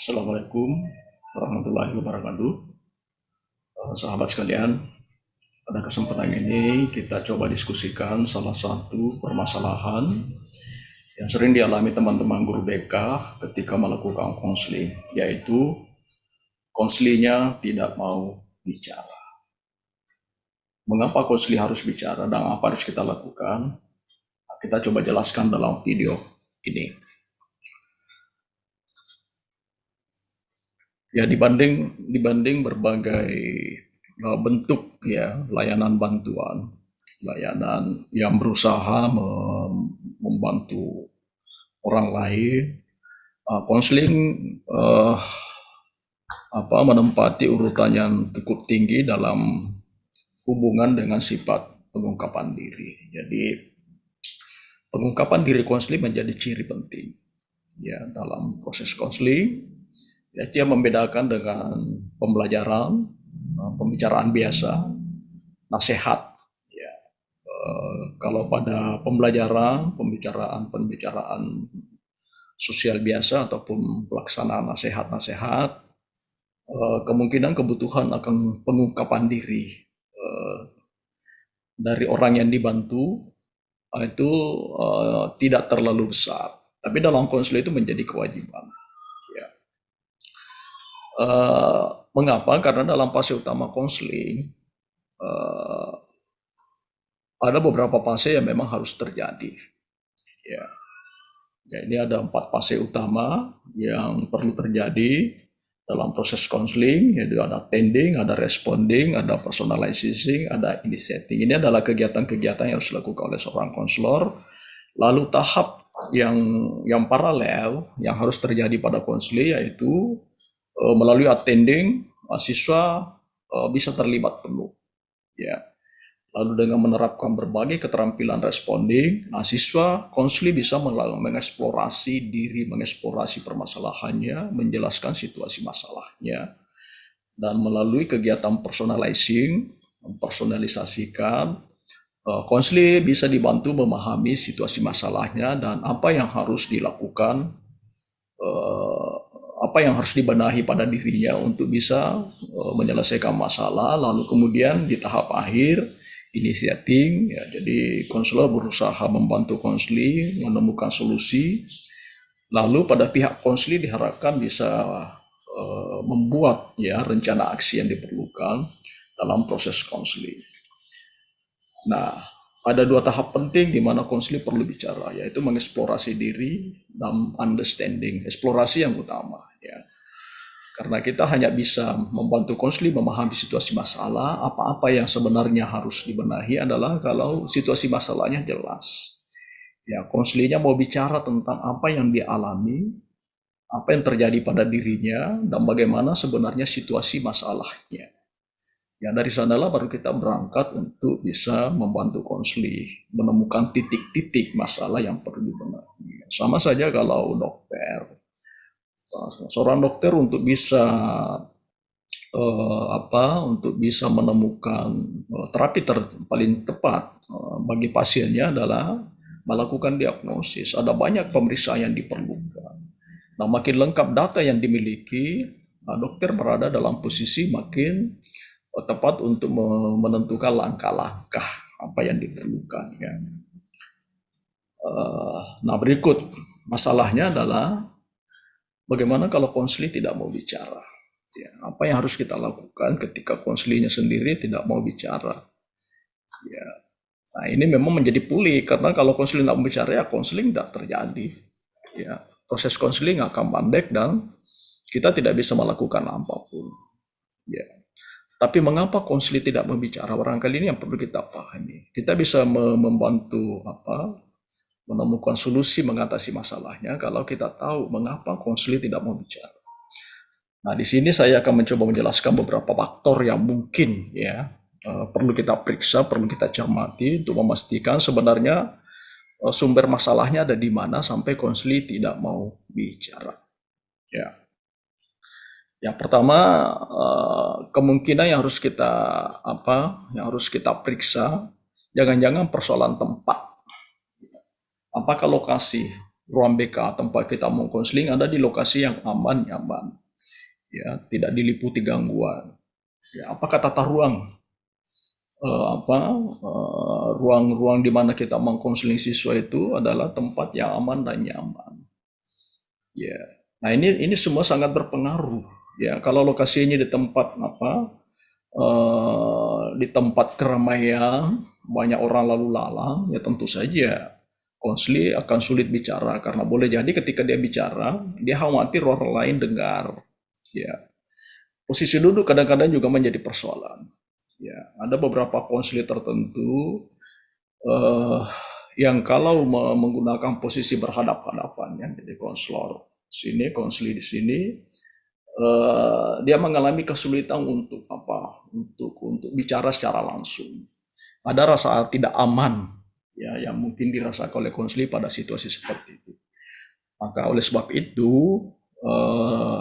Assalamualaikum warahmatullahi wabarakatuh. Sahabat sekalian, pada kesempatan ini kita coba diskusikan salah satu permasalahan yang sering dialami teman-teman guru BK ketika melakukan konseling, yaitu konselingnya tidak mau bicara. Mengapa konseling harus bicara dan apa harus kita lakukan? Kita coba jelaskan dalam video ini. Ya, dibanding berbagai bentuk ya layanan bantuan, layanan yang berusaha membantu orang lain, konseling menempati urutan yang cukup tinggi dalam hubungan dengan sifat pengungkapan diri. Jadi pengungkapan diri konseling menjadi ciri penting ya dalam proses konseling. Ya, dia membedakan dengan pembelajaran, pembicaraan biasa, nasihat. Ya, kalau pada pembicaraan sosial biasa ataupun pelaksanaan nasihat-nasihat, kemungkinan kebutuhan akan pengungkapan diri dari orang yang dibantu itu tidak terlalu besar. Tapi dalam konseling itu menjadi kewajiban. Mengapa? Karena dalam fase utama konseling ada beberapa fase yang memang harus terjadi. Ya, ini ada 4 fase utama yang perlu terjadi dalam proses konseling, yaitu ada attending, ada responding, ada personalizing, ada initiating. Ini adalah kegiatan-kegiatan yang harus dilakukan oleh seorang konselor. Lalu tahap yang paralel yang harus terjadi pada konseling yaitu melalui attending, siswa bisa terlibat penuh. Ya. Lalu dengan menerapkan berbagai keterampilan responding, siswa konseling bisa mengeksplorasi diri, mengeksplorasi permasalahannya, menjelaskan situasi masalahnya. Dan melalui kegiatan personalizing, mempersonalisasikan, konseling bisa dibantu memahami situasi masalahnya dan apa yang harus dilakukan, apa yang harus dibenahi pada dirinya untuk bisa menyelesaikan masalah. Lalu kemudian di tahap akhir initiating, ya, jadi konselor berusaha membantu konseling menemukan solusi. Lalu pada pihak konseling diharapkan bisa membuat ya rencana aksi yang diperlukan dalam proses konseling. Nah, ada 2 tahap penting di mana konseling perlu bicara, yaitu mengeksplorasi diri dan understanding. Eksplorasi yang utama, ya. Karena kita hanya bisa membantu konseling memahami situasi masalah, apa-apa yang sebenarnya harus dibenahi adalah kalau situasi masalahnya jelas. Ya, konselingnya mau bicara tentang apa yang dia alami, apa yang terjadi pada dirinya, dan bagaimana sebenarnya situasi masalahnya. Ya, dari sanalah baru kita berangkat untuk bisa membantu konseling menemukan titik-titik masalah yang perlu dibenahi. Sama saja kalau dokter, seorang dokter untuk bisa untuk bisa menemukan terapi paling tepat bagi pasiennya adalah melakukan diagnosis. Ada banyak pemeriksaan yang diperlukan. Nah, makin lengkap data yang dimiliki, dokter berada dalam posisi makin tepat untuk menentukan langkah-langkah apa yang diperlukan. Ya. Nah, berikut masalahnya adalah bagaimana kalau konseling tidak mau bicara. Ya, apa yang harus kita lakukan ketika konselingnya sendiri tidak mau bicara. Ya. Nah, ini memang menjadi pulih karena kalau konseling tidak mau bicara ya konseling tidak terjadi. Ya, proses konseling akan mandek dan kita tidak bisa melakukan apapun. Ya. Tapi mengapa konseling tidak membicara? Barangkali ini yang perlu kita pahami. Kita bisa membantu menemukan solusi mengatasi masalahnya kalau kita tahu mengapa konseling tidak mau bicara. Nah, di sini saya akan mencoba menjelaskan beberapa faktor yang mungkin ya perlu kita periksa, perlu kita cermati untuk memastikan sebenarnya sumber masalahnya ada di mana sampai konseling tidak mau bicara. Ya. Yang pertama, kemungkinan yang harus kita periksa, jangan-jangan persoalan tempat. Apakah lokasi ruang BK tempat kita mengkonseling ada di lokasi yang aman, nyaman, ya, tidak diliputi gangguan. Ya, apakah tata ruang ruang-ruang di mana kita mengkonseling siswa itu adalah tempat yang aman dan nyaman. Ya, nah ini semua sangat berpengaruh. Ya, kalau lokasinya di tempat di tempat keramaian, banyak orang lalu lalang, ya tentu saja konseli akan sulit bicara karena boleh jadi ketika dia bicara, dia khawatir orang lain dengar. Ya, posisi duduk kadang-kadang juga menjadi persoalan. Ya, ada beberapa konseli tertentu eh, yang kalau menggunakan posisi berhadap-hadapan, ya, jadi konselor sini, konseli di sini, dia mengalami kesulitan untuk untuk bicara secara langsung. Ada rasa tidak aman, ya, yang mungkin dirasakan oleh konseli pada situasi seperti itu. Maka oleh sebab itu eh,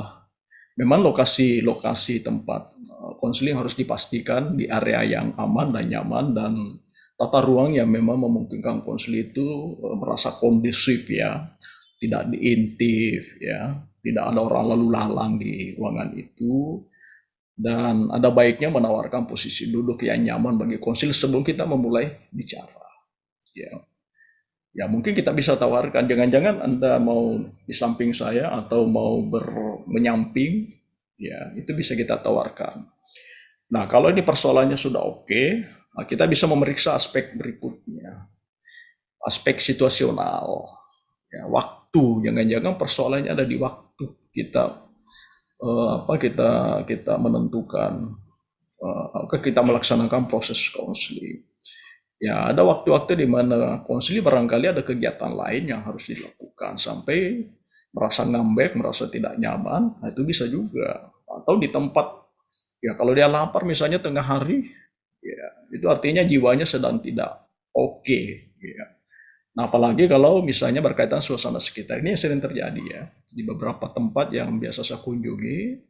memang lokasi-lokasi tempat konseling harus dipastikan di area yang aman dan nyaman dan tata ruang yang memang memungkinkan konseling itu merasa kondusif, ya, tidak diintip, ya, tidak ada orang lalu lalang di ruangan itu, dan ada baiknya menawarkan posisi duduk yang nyaman bagi konsil sebelum kita memulai bicara. Ya, ya mungkin kita bisa tawarkan, jangan-jangan Anda mau di samping saya atau mau menyamping, ya itu bisa kita tawarkan. Nah, kalau ini persoalannya sudah oke, nah kita bisa memeriksa aspek berikutnya, aspek situasional, ya, waktu. Jangan-jangan persoalannya ada di waktu kita kita menentukan kita melaksanakan proses konseling. Ya, ada waktu-waktu di mana konseling barangkali ada kegiatan lain yang harus dilakukan sampai merasa ngambek, merasa tidak nyaman, nah itu bisa juga. Atau di tempat, ya kalau dia lapar misalnya tengah hari, ya itu artinya jiwanya sedang tidak oke, ya. Nah, apalagi kalau misalnya berkaitan suasana sekitar, ini yang sering terjadi, ya. Di beberapa tempat yang biasa saya kunjungi,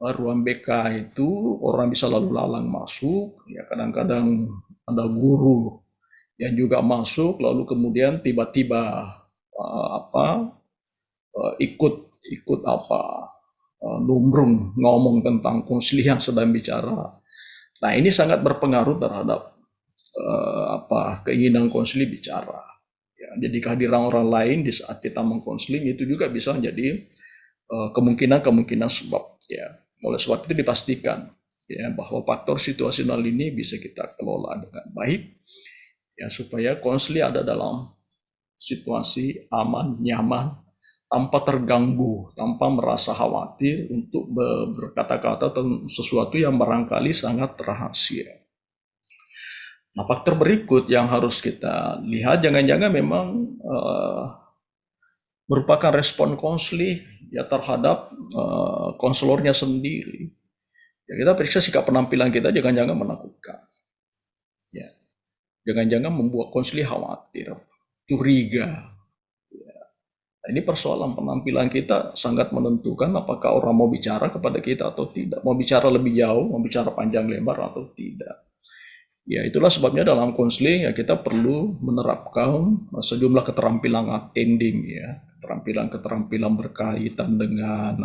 ruang BK itu orang bisa lalu lalang masuk, ya kadang-kadang ada guru yang juga masuk, lalu kemudian tiba-tiba ikut ikut lumrung ngomong tentang konsili yang sedang bicara. Nah, ini sangat berpengaruh terhadap keinginan konsili bicara. Ya, jadi kehadiran orang lain di saat kita mengkonseling itu juga bisa menjadi kemungkinan-kemungkinan sebab, ya. Oleh sebab itu dipastikan, ya, bahwa faktor situasional ini bisa kita kelola dengan baik, ya, supaya konseli ada dalam situasi aman, nyaman, tanpa terganggu, tanpa merasa khawatir untuk berkata-kata tentang sesuatu yang barangkali sangat rahasia. Nah, faktor berikut yang harus kita lihat, jangan-jangan memang merupakan respon konseli, ya, terhadap konselornya sendiri. Ya, kita periksa sikap penampilan kita, jangan-jangan menakutkan. Ya, jangan-jangan membuat konseli khawatir, curiga. Ya. Nah, ini persoalan penampilan kita sangat menentukan apakah orang mau bicara kepada kita atau tidak, mau bicara lebih jauh, mau bicara panjang lebar atau tidak. Ya, itulah sebabnya dalam konseling, ya, kita perlu menerapkan sejumlah keterampilan attending, ya, keterampilan berkaitan dengan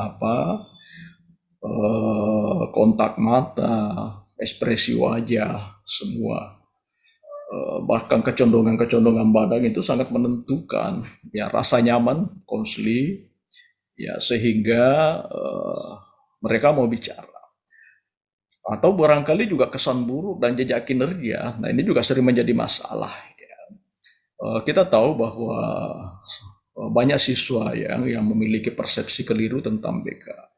kontak mata, ekspresi wajah, semua. Bahkan kecondongan-kecondongan badan itu sangat menentukan, ya, rasa nyaman konseli, ya, sehingga mereka mau bicara. Atau barangkali juga kesan buruk dan jejak kinerja. Nah, ini juga sering menjadi masalah, ya. Kita tahu bahwa banyak siswa yang memiliki persepsi keliru tentang BK.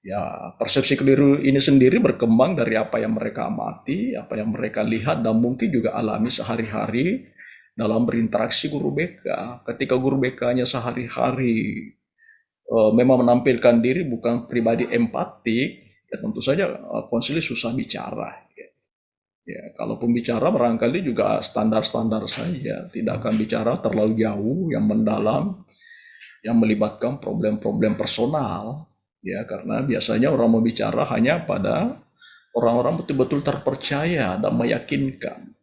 Ya, persepsi keliru ini sendiri berkembang dari apa yang mereka amati, apa yang mereka lihat, dan mungkin juga alami sehari-hari dalam berinteraksi guru BK. Ketika guru BK-nya sehari-hari memang menampilkan diri bukan pribadi empatik, ya tentu saja konsili susah bicara. Ya. Ya, kalaupun bicara barangkali juga standar-standar saja, tidak akan bicara terlalu jauh, yang mendalam, yang melibatkan problem-problem personal. Ya, karena biasanya orang mau bicara hanya pada orang-orang betul-betul terpercaya dan meyakinkan.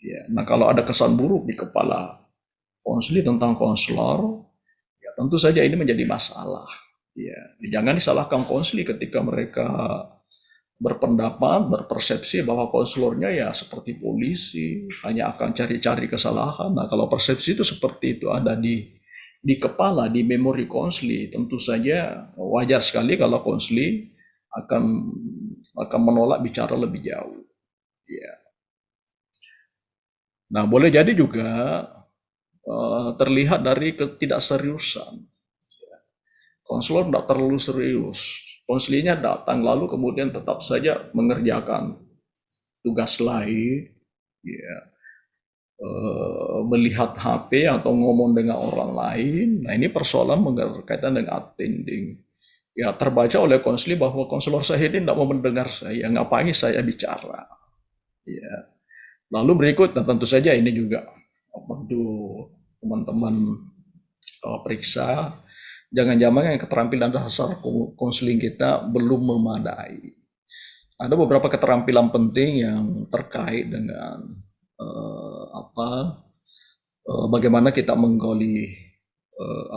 Ya, nah kalau ada kesan buruk di kepala konseli tentang konselor, tentu saja ini menjadi masalah. Ya, jangan disalahkan konseling ketika mereka berpendapat, berpersepsi bahwa konselornya ya seperti polisi, hanya akan cari-cari kesalahan. Nah, kalau persepsi itu seperti itu ada di kepala, di memori konseli, tentu saja wajar sekali kalau konseli akan menolak bicara lebih jauh. Ya. Nah, boleh jadi juga terlihat dari ketidakseriusan. Konselor tidak terlalu serius. Konselinya datang lalu kemudian tetap saja mengerjakan tugas lain, ya, melihat HP atau ngomong dengan orang lain. Nah, ini persoalan berkaitan dengan attending. Ya, terbaca oleh konseli bahwa konselor saya ini tidak mau mendengar saya, ngapain saya bicara. Ya. Lalu berikut, nah tentu saja ini juga waktu teman-teman periksa, jangan-jangan yang keterampilan dasar konseling kita belum memadai. Ada beberapa keterampilan penting yang terkait dengan bagaimana kita menggali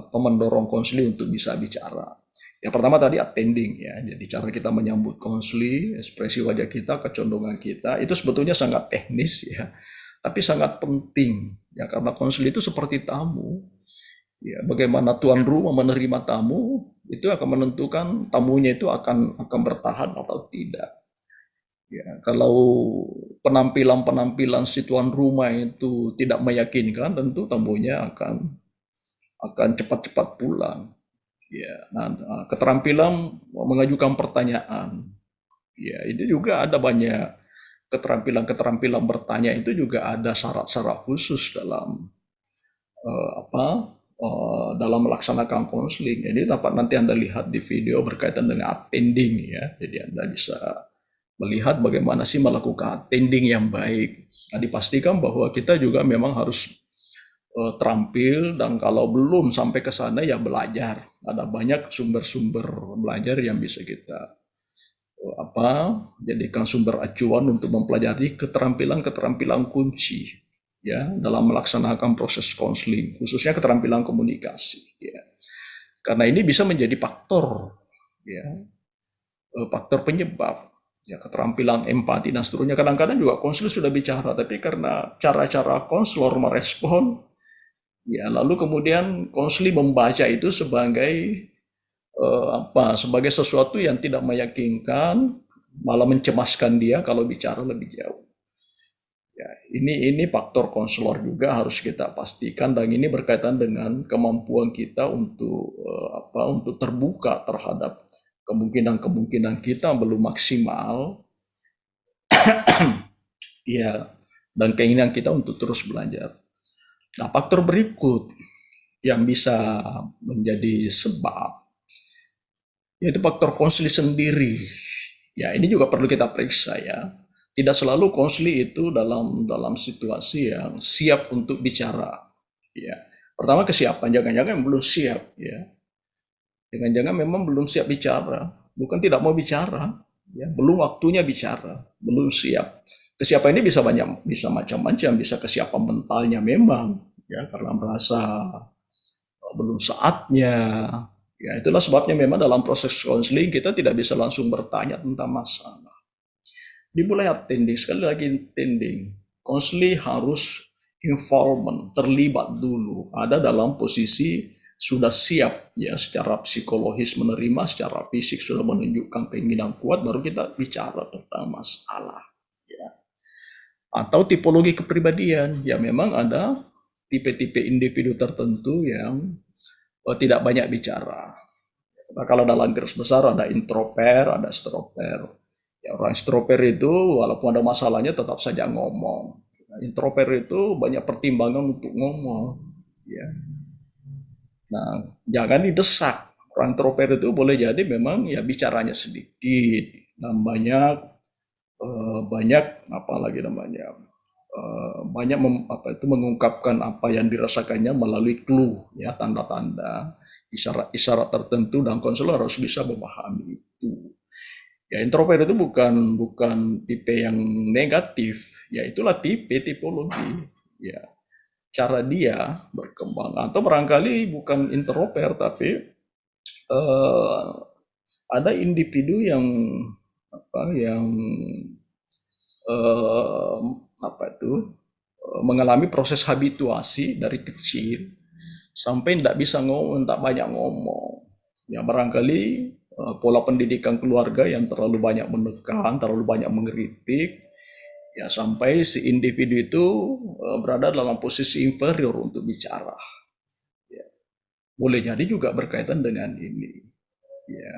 mendorong konseling untuk bisa bicara. Yang pertama tadi attending ya, jadi cara kita menyambut konseling, ekspresi wajah kita, kecondongan kita itu sebetulnya sangat teknis ya, tapi sangat penting ya karena konseling itu seperti tamu. Ya, bagaimana tuan rumah menerima tamu itu akan menentukan tamunya itu akan bertahan atau tidak. Ya, kalau penampilan si tuan rumah itu tidak meyakinkan, tentu tamunya akan cepat-cepat pulang. Ya, nah, keterampilan mengajukan pertanyaan. Ya, ini juga ada banyak keterampilan bertanya itu juga ada syarat-syarat khusus dalam dalam melaksanakan konseling. Jadi dapat nanti Anda lihat di video berkaitan dengan attending ya. Jadi Anda bisa melihat bagaimana sih melakukan attending yang baik. Nah, dipastikan bahwa kita juga memang harus terampil dan kalau belum sampai ke sana ya belajar. Ada banyak sumber-sumber belajar yang bisa kita jadikan sumber acuan untuk mempelajari keterampilan-keterampilan kunci ya dalam melaksanakan proses konseling, khususnya keterampilan komunikasi ya. Karena ini bisa menjadi faktor ya, faktor penyebab ya, keterampilan empati dan seterusnya. Kadang-kadang juga konselor sudah bicara, tapi karena cara-cara konselor merespon ya, lalu kemudian konseling membaca itu sebagai sebagai sesuatu yang tidak meyakinkan, malah mencemaskan dia kalau bicara lebih jauh. Ya, ini faktor konselor juga harus kita pastikan dan ini berkaitan dengan kemampuan kita untuk terbuka terhadap kemungkinan-kemungkinan kita belum maksimal ya dan keinginan kita untuk terus belajar. Nah, faktor berikut yang bisa menjadi sebab yaitu faktor konseli sendiri. Ya, ini juga perlu kita periksa ya. Tidak selalu konseli itu dalam situasi yang siap untuk bicara. Ya. Pertama kesiapan, jangan-jangan belum siap ya. Jangan-jangan memang belum siap bicara, bukan tidak mau bicara, ya, belum waktunya bicara, belum siap. Kesiapan ini bisa macam-macam, bisa kesiapan mentalnya memang ya karena merasa belum saatnya. Ya, itulah sebabnya memang dalam proses konseling kita tidak bisa langsung bertanya tentang masalah. Dimulai attending, sekali lagi attending. Konseling harus involvement, terlibat dulu, ada dalam posisi sudah siap ya secara psikologis menerima, secara fisik sudah menunjukkan keinginan kuat, baru kita bicara tentang masalah. Ya. Atau tipologi kepribadian, ya memang ada tipe-tipe individu tertentu yang tidak banyak bicara. Kalau dalam garis besar ada introvert, ada extrovert. Ya, orang extrovert itu walaupun ada masalahnya tetap saja ngomong. Introvert itu banyak pertimbangan untuk ngomong. Ya. Nah, jangan didesak. Orang introvert itu boleh jadi memang ya bicaranya sedikit dan banyak apalagi namanya banyak mengungkapkan apa yang dirasakannya melalui clue ya tanda-tanda isyarat-isyarat tertentu dan konselor harus bisa memahami itu. Ya introvert itu bukan tipe yang negatif, ya itulah tipologi. Ya cara dia berkembang, atau barangkali bukan interoper tapi eh, ada individu yang apa yang eh, apa itu mengalami proses habituasi dari kecil sampai tidak bisa ngomong, tak banyak ngomong. Ya barangkali pola pendidikan keluarga yang terlalu banyak menekan, terlalu banyak mengkritik, ya sampai si individu itu berada dalam posisi inferior untuk bicara. Ya, boleh jadi juga berkaitan dengan ini. Ya.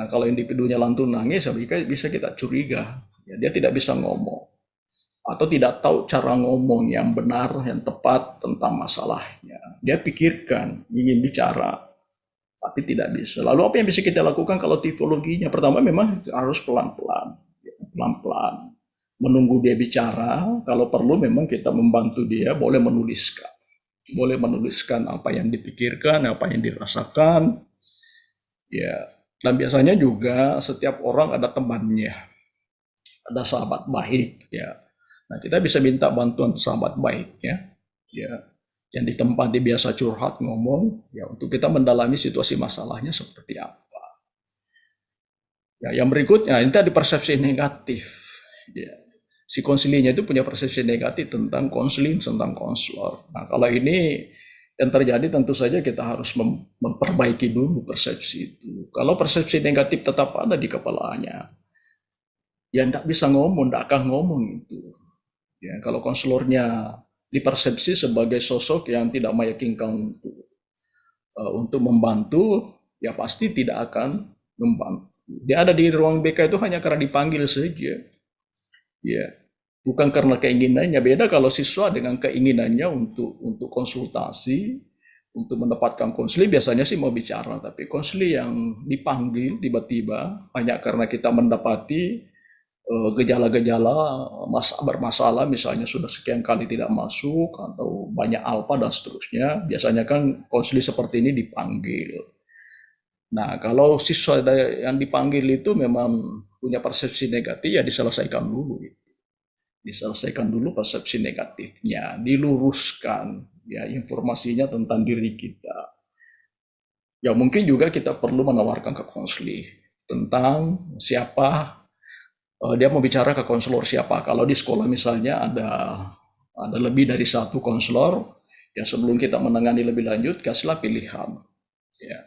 Nah kalau individunya lantun nangis, ya bisa kita curiga, ya, dia tidak bisa ngomong atau tidak tahu cara ngomong yang benar, yang tepat tentang masalahnya. Dia pikirkan, ingin bicara, tapi tidak bisa. Lalu apa yang bisa kita lakukan kalau tipologinya? Pertama memang harus pelan-pelan, pelan-pelan. Menunggu dia bicara, kalau perlu memang kita membantu dia, boleh menuliskan. Boleh menuliskan apa yang dipikirkan, apa yang dirasakan. Ya, dan biasanya juga setiap orang ada temannya, ada sahabat baik, ya. Nah, kita bisa minta bantuan sahabat baik, ya, yang ditempati biasa curhat ngomong, ya, untuk kita mendalami situasi masalahnya seperti apa. Ya, yang berikutnya ini tadi persepsi negatif, ya. Si konsilinya itu punya persepsi negatif tentang konseling, tentang konselor. Nah, kalau ini yang terjadi tentu saja kita harus memperbaiki dulu persepsi itu. Kalau persepsi negatif tetap ada di kepalanya, ya tidak bisa ngomong, tidak akan ngomong itu. Ya, kalau konselornya dipersepsi sebagai sosok yang tidak meyakinkan untuk membantu, ya pasti tidak akan membantu. Dia ada di ruang BK itu hanya karena dipanggil saja. Ya, bukan karena keinginannya. Beda kalau siswa dengan keinginannya untuk konsultasi, untuk mendapatkan konseling biasanya sih mau bicara, tapi konseling yang dipanggil tiba-tiba hanya karena kita mendapati gejala-gejala bermasalah, misalnya sudah sekian kali tidak masuk atau banyak alpa dan seterusnya, biasanya kan konseling seperti ini dipanggil. Nah, kalau siswa yang dipanggil itu memang punya persepsi negatif, ya diselesaikan dulu. Diselesaikan dulu persepsi negatifnya, diluruskan ya informasinya tentang diri kita. Ya mungkin juga kita perlu menawarkan ke konseling tentang siapa dia mau bicara ke konselor siapa. Kalau di sekolah misalnya ada lebih dari satu konselor, ya sebelum kita menangani lebih lanjut kasihlah pilihan. Ya,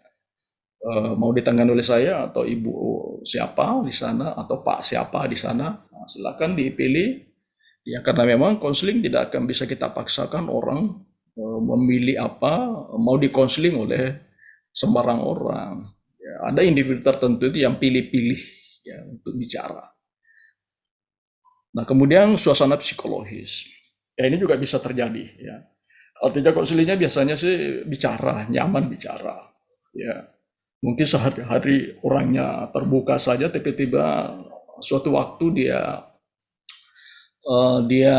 mau ditangani oleh saya atau ibu siapa di sana atau pak siapa di sana, nah, silakan dipilih. Ya karena memang konseling tidak akan bisa kita paksakan orang memilih apa, mau dikonseling oleh sembarang orang. Ya, ada individu tertentu itu yang pilih-pilih ya untuk bicara. Nah, kemudian suasana psikologis. Ya, ini juga bisa terjadi ya. Artinya konselingnya biasanya sih bicara, nyaman bicara. Ya. Mungkin sehari-hari orangnya terbuka saja, tiba-tiba suatu waktu dia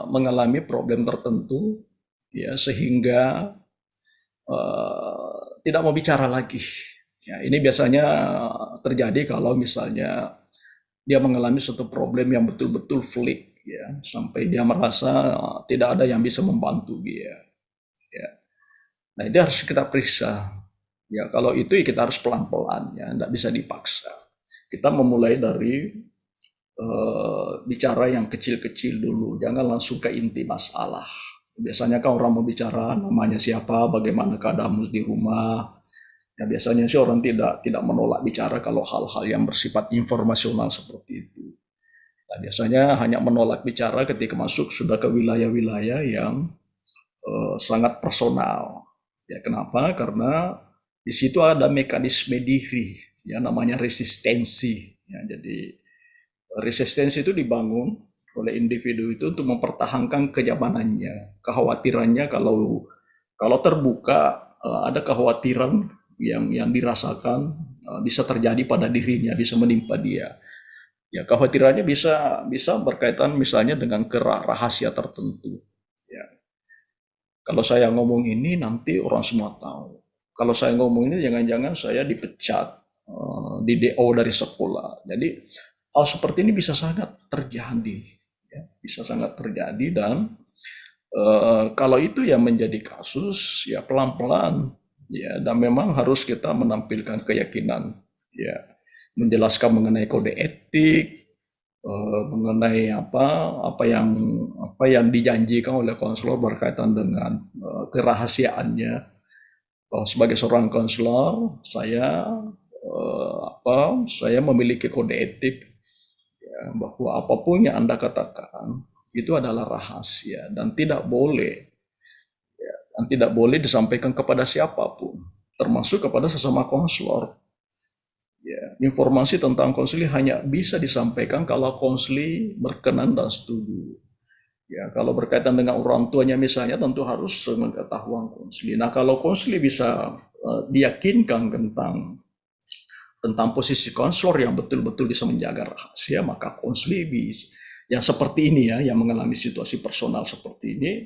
mengalami problem tertentu ya sehingga tidak mau bicara lagi. Ya, ini biasanya terjadi kalau misalnya dia mengalami suatu problem yang betul-betul flick ya sampai dia merasa tidak ada yang bisa membantu dia ya. Nah itu harus kita periksa ya, kalau itu ya kita harus pelan-pelan ya, tidak bisa dipaksa. Kita memulai dari bicara yang kecil-kecil dulu, jangan langsung ke inti masalah. Biasanya kan orang mau bicara namanya siapa, bagaimana keadaanmu di rumah. Ya biasanya sih orang tidak menolak bicara kalau hal-hal yang bersifat informasional seperti itu. Nah, biasanya hanya menolak bicara ketika masuk sudah ke wilayah-wilayah yang sangat personal. Ya, kenapa? Karena di situ ada mekanisme diri, ya namanya resistensi. Ya, jadi resistensi itu dibangun oleh individu itu untuk mempertahankan kenyamanannya, kekhawatirannya kalau terbuka ada kekhawatiran yang dirasakan bisa terjadi pada dirinya, bisa menimpa dia. Ya, kekhawatirannya bisa berkaitan misalnya dengan rahasia tertentu. Ya. Kalau saya ngomong ini nanti orang semua tahu. Kalau saya ngomong ini jangan-jangan saya dipecat, di DO dari sekolah. Jadi hal seperti ini bisa sangat terjadi, ya. Bisa sangat terjadi dan Kalau itu yang menjadi kasus, ya pelan-pelan, ya, dan memang harus kita menampilkan keyakinan, ya, menjelaskan mengenai kode etik, mengenai apa yang dijanjikan oleh konselor berkaitan dengan kerahasiaannya. Sebagai seorang konselor, saya memiliki kode etik, ya, bahwa apapun yang Anda katakan itu adalah rahasia dan tidak boleh disampaikan kepada siapapun, termasuk kepada sesama konselor. Ya, informasi tentang konseling hanya bisa disampaikan kalau konseling berkenan dan setuju. Ya, kalau berkaitan dengan orang tuanya misalnya, tentu harus mengetahuan konseling. Nah, kalau konseling bisa diyakinkan tentang posisi konselor yang betul-betul bisa menjaga rahasia, maka konseling bisa yang seperti ini, ya, yang mengalami situasi personal seperti ini,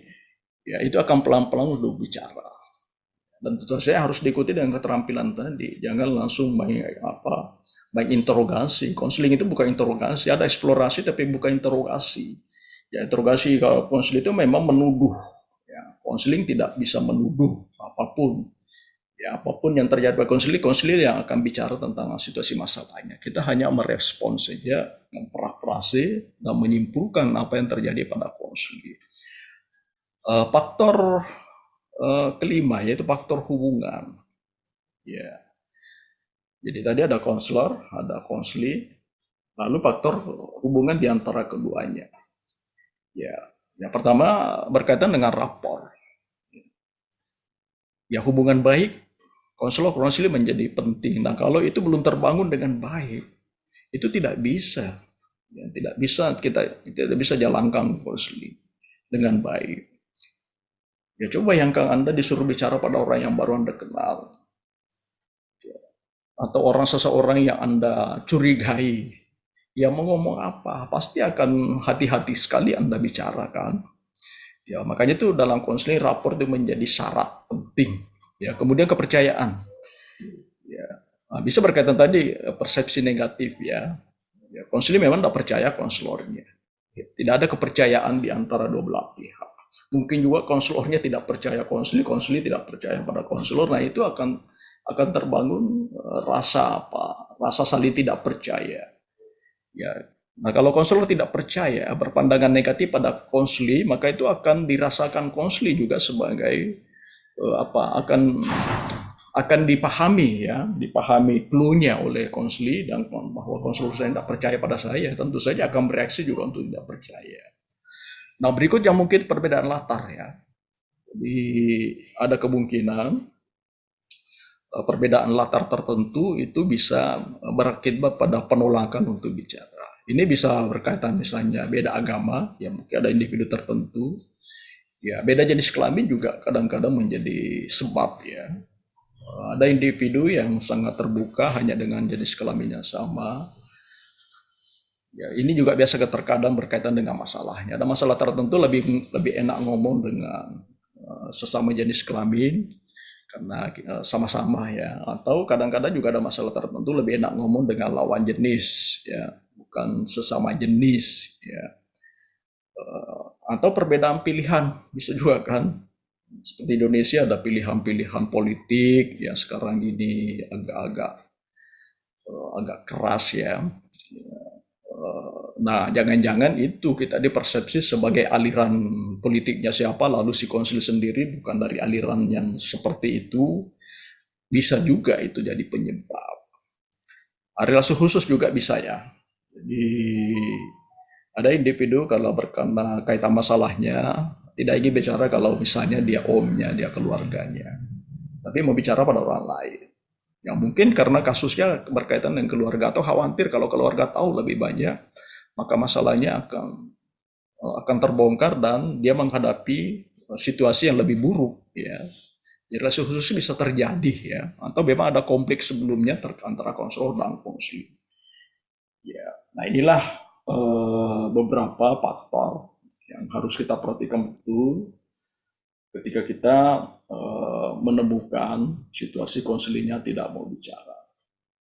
ya, itu akan pelan-pelan untuk bicara. Dan tentu saja harus diikuti dengan keterampilan tadi. Jangan langsung main interogasi. Konseling itu bukan interogasi, ada eksplorasi tapi bukan interogasi. Ya, interogasi kalau konseling itu memang menuduh. Ya, konseling tidak bisa menuduh apapun. Ya, apapun yang terjadi pada konseling yang akan bicara tentang situasi masalahnya. Kita hanya merespon saja, memparafrase dan menyimpulkan apa yang terjadi pada konseling. Faktor kelima yaitu faktor hubungan. Ya, jadi tadi ada konselor, ada konseli, lalu faktor hubungan di antara keduanya. Ya, yang pertama berkaitan dengan rapor. Ya, hubungan baik konselor konseli menjadi penting. Nah, kalau itu belum terbangun dengan baik, itu tidak bisa. Ya, kita tidak bisa jalankan konseli dengan baik. Ya, coba bayangkan Anda disuruh bicara pada orang yang baru Anda kenal, atau seseorang yang Anda curigai, yang mau ngomong apa, pasti akan hati-hati sekali Anda bicarakan. Ya, makanya itu dalam konseling rapor itu menjadi syarat penting. Ya, kemudian kepercayaan. Ya, nah, bisa berkaitan tadi persepsi negatif, ya. Ya, konseling memang tidak percaya konselornya. Ya, tidak ada kepercayaan di antara dua belah pihak. Mungkin juga konselornya tidak percaya konseli tidak percaya pada konselor. Nah, itu akan terbangun rasa saling tidak percaya. Ya. Nah, kalau konselor tidak percaya, berpandangan negatif pada konseli, maka itu akan dirasakan konseli juga sebagai akan dipahami clue-nya oleh konseli, dan bahwa konselor saya tidak percaya pada saya, tentu saja akan bereaksi juga untuk tidak percaya. Nah, berikutnya mungkin perbedaan latar, ya. Jadi ada kemungkinan perbedaan latar tertentu itu bisa berakibat pada penolakan untuk bicara. Ini bisa berkaitan misalnya beda agama, ya, mungkin ada individu tertentu. Ya, beda jenis kelamin juga kadang-kadang menjadi sebab, ya. Ada individu yang sangat terbuka hanya dengan jenis kelamin yang sama. Ya, ini juga biasa terkadang berkaitan dengan masalahnya. Ada masalah tertentu lebih enak ngomong dengan sesama jenis kelamin karena sama-sama, ya. Atau kadang-kadang juga ada masalah tertentu lebih enak ngomong dengan lawan jenis, ya, bukan sesama jenis, ya. Atau perbedaan pilihan bisa juga, kan. Seperti Indonesia ada pilihan-pilihan politik yang sekarang ini agak keras, ya. Nah, jangan-jangan itu kita dipersepsi sebagai aliran politiknya siapa, lalu si konsil sendiri bukan dari aliran yang seperti itu. Bisa juga itu jadi penyebab. Relasi khusus juga bisa, ya. Jadi ada individu kalau kaitan masalahnya tidak ingin bicara kalau misalnya dia omnya, dia keluarganya, tapi mau bicara pada orang lain. Yang mungkin karena kasusnya berkaitan dengan keluarga atau khawatir kalau keluarga tahu lebih banyak, maka masalahnya akan terbongkar dan dia menghadapi situasi yang lebih buruk, ya. Jadi relasi khusus bisa terjadi, ya, atau memang ada konflik sebelumnya antara konselor dan konseling. Ya, nah inilah beberapa faktor yang harus kita perhatikan betul ketika kita menemukan situasi konselingnya tidak mau bicara.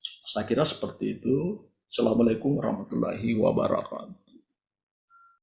Saya kira seperti itu. Assalamualaikum warahmatullahi wabarakatuh.